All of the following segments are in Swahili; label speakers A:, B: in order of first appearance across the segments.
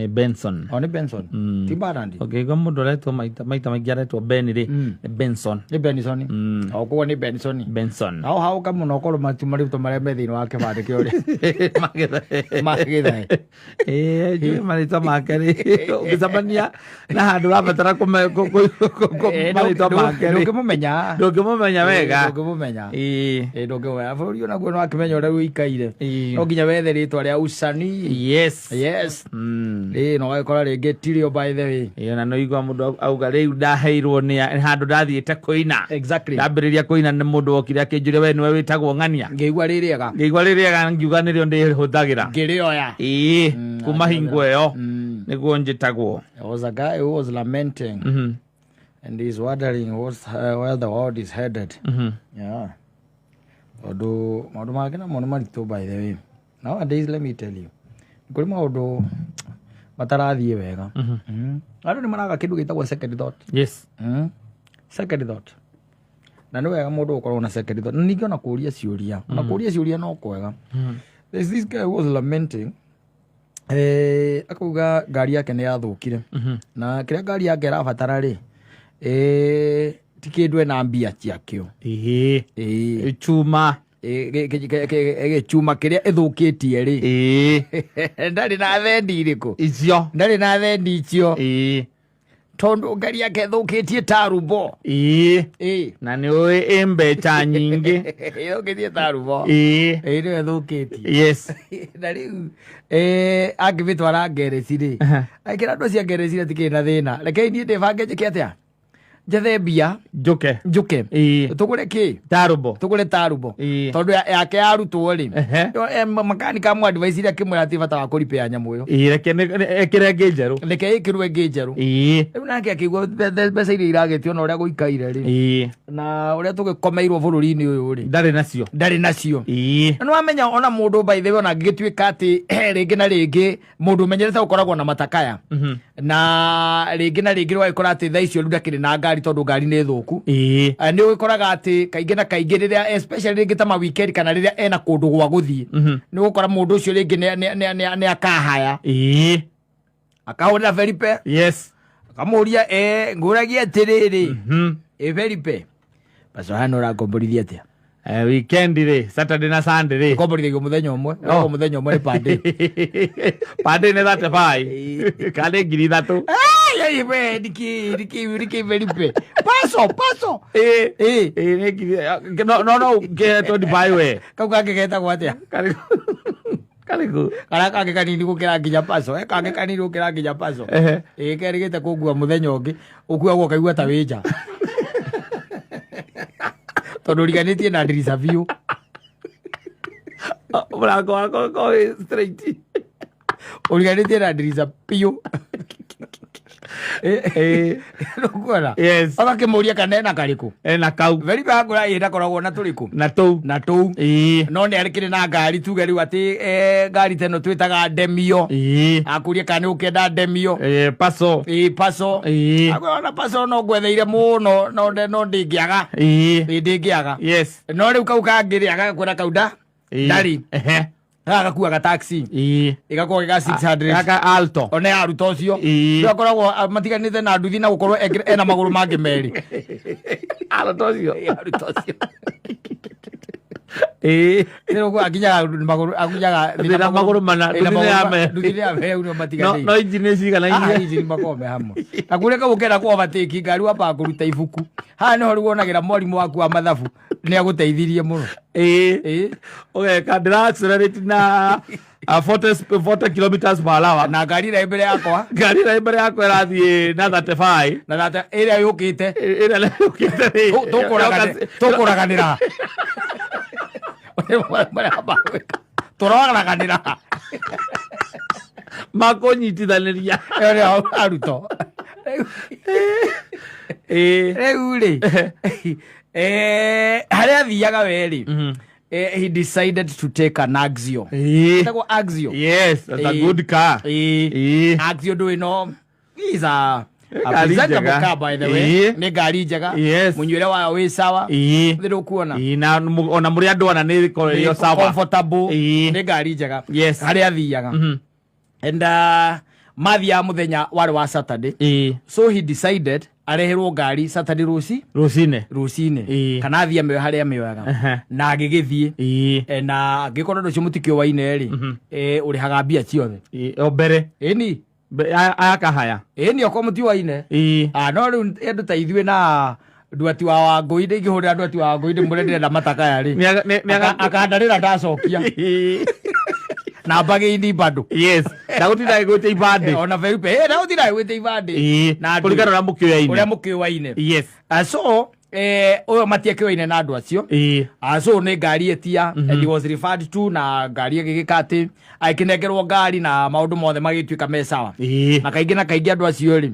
A: Benson.
B: Oni Benson. Timbarandi.
A: Okay, kama ndo leto maita magiara to Ben ri. Benson.
B: Ni Benson. Okuwa ni Benson.
A: Benson.
B: Hao kama unokolo matumari to mare methi no ake bade kiore. Mageda.
A: Je marito makari. Ukisabania na handu rabatara ko marito makari. Ndukimumenya wega.
B: Ndukimumenya. Ndukiwa buri ona gwo no akimenya ura wikaire. No ginya wethe ritwa ria Usani.
A: Yes.
B: No gakora ringi Tirio by the way.
A: Na no igwa mundu auga riu ndaheirwo ni handu ndathiite kuina.
B: Exactly.
A: Ndambiriria kuina ni mundu okire akinjure we niwe witagwo ng'ania.
B: Ngeigwa ririega
A: ngiuga nirio ndihuthagira.
B: Ngirioya.
A: Kuma hingo iyo niguo njitagwo.
B: There was a guy who was lamenting. And he's wondering where the world is headed. Yeah. Although madumagina monomaritu by the way. Nowadays, let me tell you. Kuri maundu matarathie wega. Andu ni maraga kindu gitagwo second thought.
A: Yes.
B: Second thought. Na ni wega mundu ukorwo na second thought. Ningi ona kuria ciuria. Na kuria ciuria no kwega. There's this guy who was lamenting. Akuga gari yake ni yathukire. Na kiria gari yake irabatara ri tikindwe na mbia ciakio.
A: Chuma.
B: Chuma kiria ithukitie ri ndari na thendi iriku
A: icio
B: ndari na thendi icio tondu ngari yake ithukitie tarubo
A: na ni oi embecha nyingi
B: ithukitie tarubo
A: ni
B: ithukitie
A: yes
B: na riu angivitwara ngereci ri aikira andu cia ngereci ri tikina thina rekei nie ndibange njike atia jethe mbia
A: njuke
B: tugure ki
A: tarubo
B: tondu yake yarutwo ri makanika mu advice ria kimwe ativata wa kuripea nyamu yo
A: ekire ngejeru
B: reke ikirwe ngejeru riu nake akigwa mbeca iria iragitio na uria guikaire ri na uria tugikomeirwo bururi-ini uyu ri
A: ndari nacio
B: no amenya ona mundu by the way ona ngigituika ati ringi na ringi mundu menyerete ukoragwo na matakaya na ringi na ringi rwagikora ati thaa icio ndakiri na ngari tondu ngari ni thuku ni ukoraga ati kaingi na kaingi riria especially ringi ta ma weekend kana riria ena kundu gwa guthii ni gukora mundu ucio ringi ni akahaya akahona Felipe
A: yes
B: akamuria nguragia atiriri Felipe baso hano ragomborithia atia
A: weekend ri Saturday na Sunday ri
B: komborithia muthenya umwe no muthenya umwe ni pande
A: ni that bai kale ngiri thatu
B: we diki Felipe paso
A: no get to the byway
B: kauga ngegeta gwatia
A: kariku
B: karaka kanini gukira nginya paso kange kanini gukira nginya paso kerigite kungua muthenya ungi ukuagwo kaigua ta wija tondu riganitie na ndirica biu
A: murango wako ko straight
B: uriganitie na ndirica biu Rukura.
A: Yes.
B: Akakimuria kana ena kariku.
A: Ena kau.
B: Very bad gura ira koragwo na turiku.
A: Na tou.
B: No ni arikire na ngari tuge riu ati ngari teno twitaga Demio. Akuria kana ukenda Demio.
A: Paso.
B: Paso. Akona paso no gwetheire muno no ndingiaga. Ndingiaga.
A: Yes.
B: No riu kau kangiri agakwira kauda. Ndari. Agakuaga taxi igakorwo ga 600
A: aga alto
B: one aruto cio ndakoragwo matiganite na nduthi na gukorwo ena maguru mangi meri
A: aruto cio
B: ndio kwa akinyaga maguru mana nduthi ya me uno matiganite
A: no engine cigana
B: engine makome hamwe akure ka gukera kwa overtake ngari wamba kuruta ibuku ha no ruonagira mwarimu waku wa mathabu ni aguteithirie muno okay kadra accelerate na 40 kilometers per hour na ngari ira mbere yakwa irathie na 35 na data area yukite tukuraganira turaraganira
A: makonyitithaniria
B: aruto ri haria thiaga weri he decided to take an Axio. Axio.
A: Yes, that's a good car.
B: Axio do no. Is a presentable car by the way. Ni gari njega. Munywere wa we sawa. Ndiro kuona.
A: Na ona muri andu ona ni yo sawa.
B: Comfortable. Ni gari njega.
A: Yes.
B: Haria thiaga. And mathia muthenya wari wa Saturday. So he decided areherwo ngari Saturday rucine kana athia me haria mewaga na agigithie na ngikora ndocio mutikio waine ri urihaga mbia ciothe
A: obere
B: ni
A: akahaya
B: ni okwa muti waine no riu endu ta ithue na nduati wa Wangui ngihurira nduati wa Wangui ndimurendire na matakaya ri akahandarira ndacokia na bagini bado
A: na gutinda gwite ibande
B: ona Felipe na gutinda gwite ibande
A: na kuligana na
B: mukio waine so oyo matiake waine na andu acio so ne ngari etia and he was referred to na ngari agigikati aikinegerwo ngari na maundu mothe magituika me sawa na kaingi andu acio ri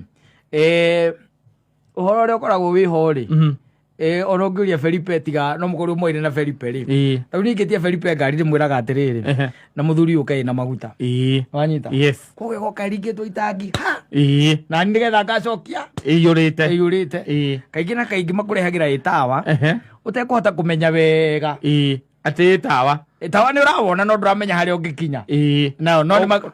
B: uhoro ri ukoragwo wi ho ri ono ngiria Felipe tiga no mukuru moire na Felipe ri riu ningitia Felipe ngari ri mwiraga atiriri na muthuri ukai na maguta wanyita kowe goka ringitwo itangi na nigetha ngacokia iyurite kaingi na kaingi makurehagira itawa utekuhota kumenya wega
A: ati tawa
B: ni urawona no nduramenya haria ungikinya no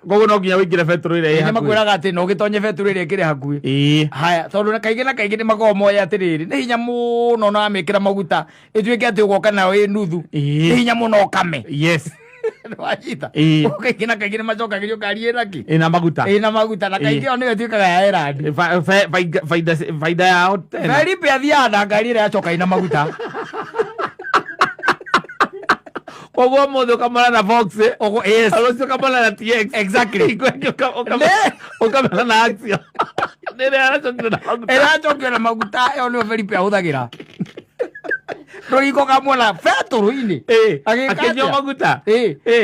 A: gogo no nginya wingire betro ire
B: ni makwiraga ati no gitonye betro ire kire hakuhi haya tondu na kaingi ni mago moya atiriri ni hinya muno no amikira maguta itwike ati ugoka nayo i nuthu ni hinya muno kame wajita kaingi ni macokagirio ngari iraki
A: ina maguta
B: na kaingi oni itwikaga ya erandi
A: faida yao
B: Felipe athia na ngari ire acoka ina maguta
A: ogo modo kamala na Vox
B: ogo
A: alosi kamala na TX
B: exactly
A: okamala na Action nere
B: arachokera na maguta ono Felipe ahuthagira roiko kamona beturu-ini
A: akenyo maguta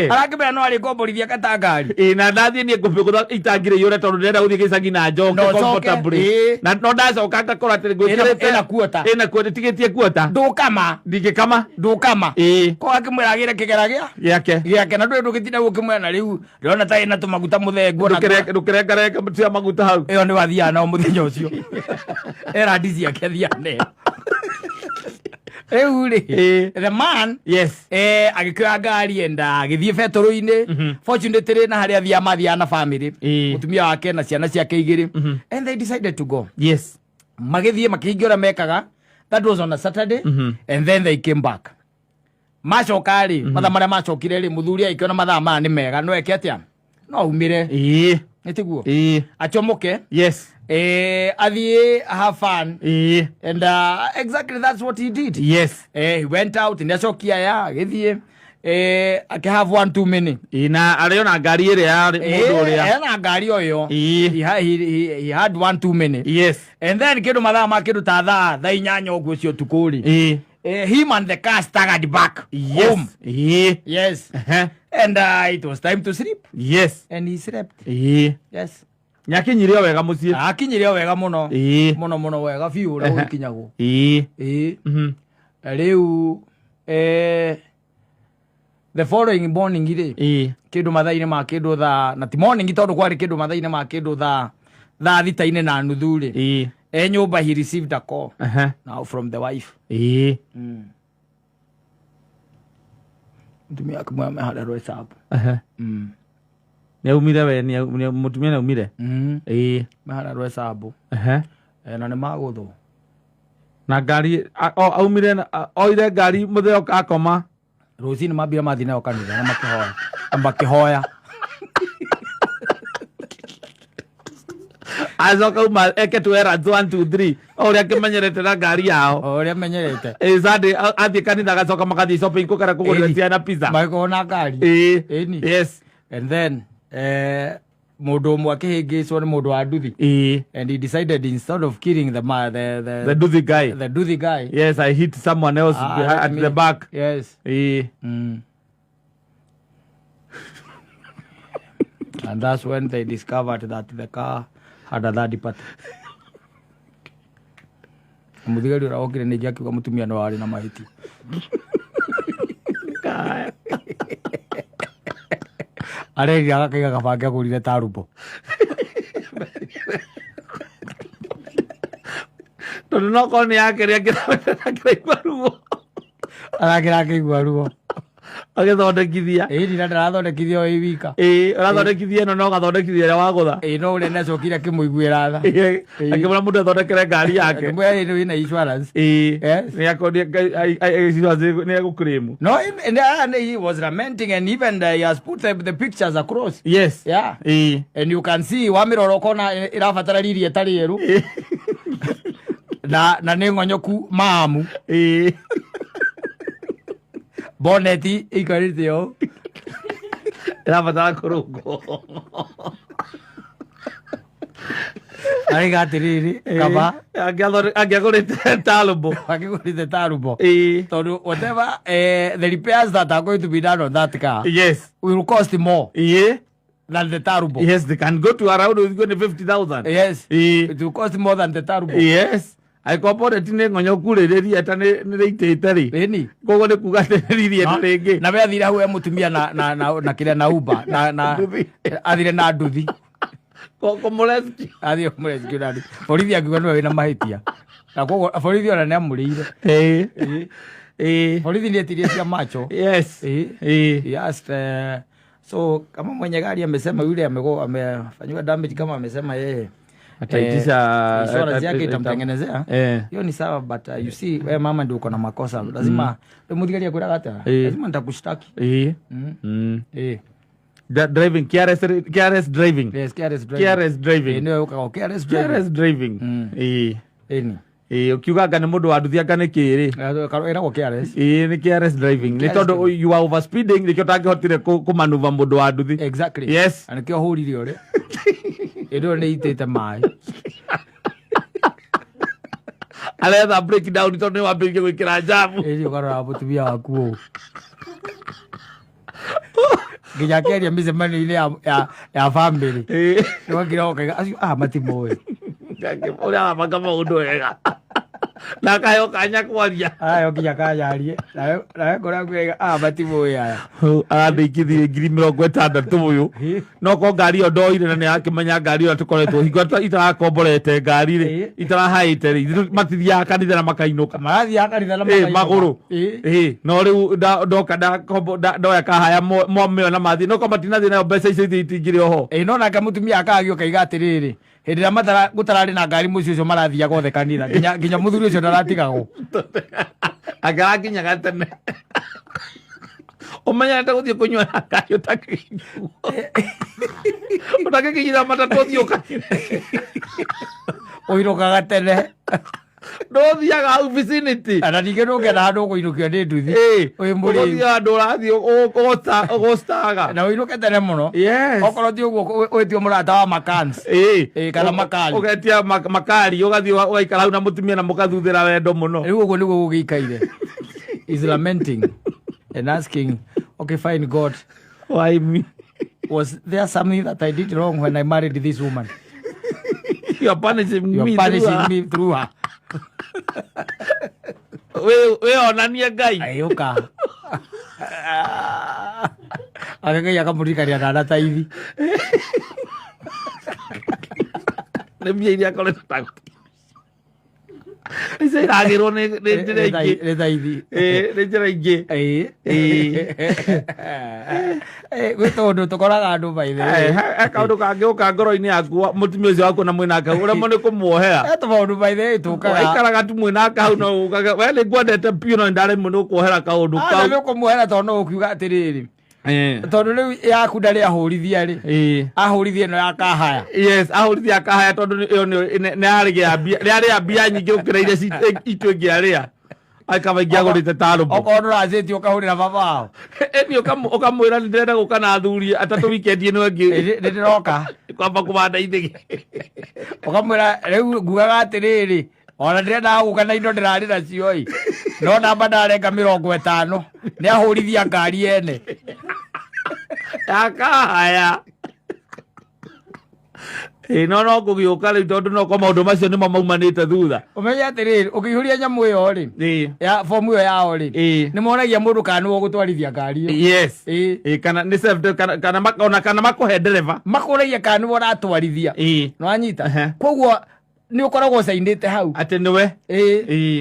B: arakimera no ari komborithia katangari
A: na ndathie nie ngũmbĩ itangire yore tondu ndĩrenda gũthiĩ gĩcagi na njoke comfortably na no ndacoka ngakora atĩ ngwĩkĩrĩte ĩna kuota tigĩtie kuota ndingĩkama ko akĩmwĩra agĩre kĩgera gĩake na ndũrĩ ndũgĩtinda gũkĩmwĩra na rĩu ndĩrona ta ĩna tũmaguta mũthengu ndũkĩrengarenga cia maguta hau
B: ĩyo nĩ wathiaga nao mũthenya ũcio erandi ciake thiane the man agikioya ngari enda agithie beturu-ini fortunately na haria thia mathia na family mutumia wake na ciana ciake igiri and they decided to go magithie makihingia uria mekaga that was on a Saturday and then they came back macoka ri mathaa maria macokire ri muthuri aikiona mathaa maya ni mega no eke atia no umire nitiguo achomoke athie have fun and exactly that's what he did he went out in acokia ya githie ake have 1-2 minutes
A: na ariona ngari ire ya mundu uria
B: na ngari oyo he had 1-2 minutes and then kindu mathaa ma kindu ta thaa 8 uguo cio tukuri him and the car staggered back home and it was time to sleep and he slept
A: nyakinyirio wega mucie
B: akinyirio wega muno muno wega biu ura ukinyagwo riu the following morning ri kindu mathaine ma kindu thaa na ti morning tondu kwari kindu mathaine ma kindu thaa thitaine na nuthu ri nyumba he received a call now from the wife mutumia akamwambia amehadarwo hesabu
A: niaumire we mutumia niaumire
B: mahadarwo hesabu na nĩ magũthwo
A: na ngari aumire oire ngari mũtheo akoma
B: rũcinĩ mambire mathi nayo kanitha na makĩhoya
A: acoka uma eke twera 1 2 3 ũrĩa akĩmenyerete na ngari yao
B: ũrĩa amenyerete
A: Sunday athiĩ kanitha agacoka magathiĩ shopping kũkara kũgũrĩra ciana pizza
B: magĩkorwo na ngari and then mundu umwe akihingicwo ni mundu wa nduthi and he decided instead of killing the nduthi guy
A: I hit someone else at the back
B: and that's when they discovered that the car had a third party muthigari ura okire ningi akiuga mutumia no ari na mahiti aregi agakaiga gabange agurire tarubo
A: tondu no korwo nĩ yakeria kĩraigua ruo
B: arakĩra akĩigua ruo
A: agethondekithia
B: ndira ndarathondekithia o iwika
A: arathondekithia no gathondekithia ria wagutha
B: no ule necokire kimuiguira tha
A: akimura mundu athondekere ngari yake
B: mwe ina insurance
A: ni akodia ni agukrimu
B: no he was lamenting and even he has put the pictures across
A: yes
B: and you can see wamiroro kona irafatara riri etari yeru na ni ngonyoku mamu boneti ikarite yo
A: irafatara kurungo
B: arigatiriri kaba
A: agagorite talubo
B: tondu whatever the repairs that are going to be done on that car will cost more than the turbo.
A: Yes, they can go to around 50,000.
B: Yes, it will cost more than the turbo.
A: Yes. Aikopore tine ngonyo kurereria ata ni reitete ri
B: ni
A: gogo ni kugateririe na ringi
B: na we athira hwe mutumia na kire na uba na athire na nduthi
A: ko mureski
B: athire mureski ndani borithi akiuga no wina mahitia na gogo borithi ona ne amurire borithi ni etirie cia macho
A: yes
B: yes so kama mwenye gari amesema yule amefanywa damage kama amesema yeye
A: ataitisha
B: insurance yake itamtengenezea hiyo ni sawa but you see wewe mama ndio uko na makosa lazima mudhigaria kwenda hata lazima nitakushtaki
A: driving careless driving
B: yes careless driving
A: ndio
B: uko
A: careless driving ukiuga ngane mundu wa nduthi ngane kiri
B: eragwo careless
A: ni careless driving ni tondu you are overspeeding nikio tangihotire kumanuva mundu wa nduthi
B: exactly
A: yes
B: anikio hurire ore ndio ni itete mai
A: aletha break down tondu ni wambirie gwikira jamu
B: ndio karora mutumia waku o nginya keria micemani-inĩ ya family nĩwakira ũkaiga acio matimoĩ
A: ũrĩa arabanga maũndũ wega na kaheo kanya kwaria
B: ayo nginya kanyarie nawe ngora kwega matimoĩ aya
A: arathĩkithirie 60,000 ũyũ no ko ngari ĩyo ndoire na nĩakĩmenya ngari ĩyo tũkoretwo hingo itarakomborete ngari-rĩ itarahaĩte-rĩ matithiaga kanitha na makainũka
B: marathiaga kanitha na makainũka
A: magũrũ no rĩu ndoka ndoya kahaya momĩo na mathiĩ no ko matinathiĩ nayo mbeca icio itingĩrĩ oho
B: no nake mũtumia akagio kaiga atĩrĩrĩ hĩndĩ ĩrĩa gũtararĩ na ngari mũciĩ ũcio marathiaga othe kanitha nginya mũthuri ũcio ndaratigagwo
A: angarakinyaga tene umenyerete gũthiĩ kũnyua ngari ũtakĩkinyĩra matatũ ũthiĩ ũkanire
B: ũinũkaga tene
A: ndũthiaga hau vicinity
B: na ningĩ ndũngĩenda handũ ũkũinũkio nĩ nduthi
A: ũthiaga handũ ũrathiĩ ũgũstaga
B: na ũinũke tene mũno okorwo ti ũguo wĩtio mũrata wa makans kana makari
A: ũgetia makari ũgathiĩ ũgaikara hau na mũtumia na mũgathuthĩra wendo mũno
B: rĩu ũguo nĩguo gũgĩikaire is lamenting and asking okay fine God
A: why me
B: was there something that I did wrong when I married this woman
A: you are punishing
B: me through her
A: we onanie Ngai
B: ayuka Ngai akamurikaria na ndataithi
A: nĩ mbia iria akoretwo iragĩrwo nĩ njĩra ingĩ
B: nĩ thaithi
A: nĩ njĩra ingĩ
B: gwĩ tondũ tũkoraga andũ baithe
A: kaũndũ kangĩũka ngoro-inĩ yaku mũtumia ũcio waku na mwĩnake ũrĩa mo nĩ kũmuohera
B: tũmaũndũ baithe tũkaga
A: aikaraga tu mwĩnake hau no ugaga we nĩ ngwendete piũ no ndaremwo nĩ ũkuohera kaũndũ kau
B: nĩ ũkũmuohera tondũ no ũkiuga atĩrĩrĩ tondu riu yaku ndari ahurithia ri ahurithia no yakahaya
A: yes ahurithia akahaya tondu ni ari mbia nyingi ukira iria itu ingi aria akabaingia agurite tarubo
B: okorwo razeti ukahurira baba wao
A: eni ukamwira ndirenda guka na athuri atatu weekend ino ingi
B: ndiroka
A: kwamba kubanda ithigi
B: ukamwira riu ngugaga atiriri ona ndirenda guka na indo ndirari nacio i no namba ndarenga 50 ni ahurithia ngari ene
A: akahaya no kũgĩũka rĩu tondũ no ko maũndũ macio nĩmo maumanĩte thutha
B: ũmenye atĩrĩ ũkĩihũria nyamũ ĩyo rĩ ya fomu ĩyo yao rĩ nĩ monagia mũndũ kana nĩwe gũtwarithia ngari ĩyo
A: yes kana nĩ self kana makũhe ndereba
B: makũragia kana nĩwe ũratwarithia nĩwanyita koguo nĩ ũkoragwo ũcainĩte hau
A: atĩ nĩwe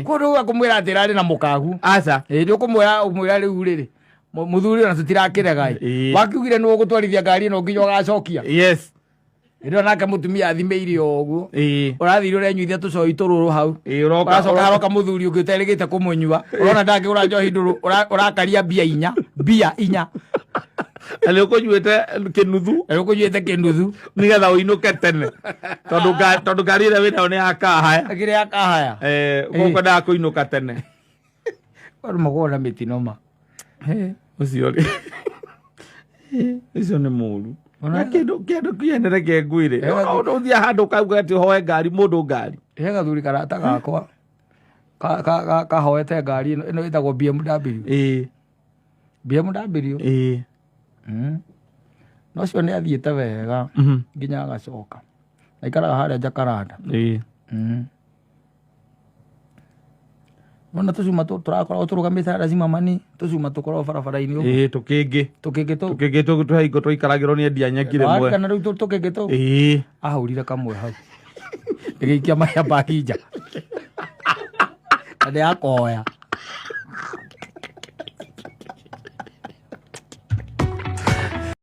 B: kũndũ ũkũmwĩra atĩ rarĩ na mũkagu
A: aca
B: nĩ ũkũmwĩra rĩu rĩrĩ muthuri na tutirakirega wakiugire no gutwarithia ngari no nginya gacokia
A: yes
B: ndio nake mutumia athimeire oguo urathire urenyuithia tucoi tururu hau uroka muthuri ugiterigite kumunyua urona ndake uranjohi nduru urakaria bia inya
A: ale ukunyuite
B: kinuthu
A: nigetha uinuke tene tondu ngari ĩrĩa wĩnayo nĩ yakahaya
B: agire yakahaya
A: gũkũ ndakuinuka tene
B: magona mitino ma
A: ucio rĩ icio nĩ mũru ona kĩndũ kĩenere kĩngwĩre ũthia handũ kauga atĩ hoe ngari mũndũ ngari
B: he gathuri karata gakwa kahoete ngari ĩno ĩtagwo BMW no cio nĩ athiĩte wega nginya agacoka na ikaraga harĩa Jakaranda Nona tucuma turakorwo turugamite lazima mani tucuma tukorwo barabara-ini uguo
A: tukingi tuhingo twikaragirwo ni endia nyeki rimwe
B: kana riu tukingi tu ahurire kamwe hau ndigiikia mahia bahinja ande akoya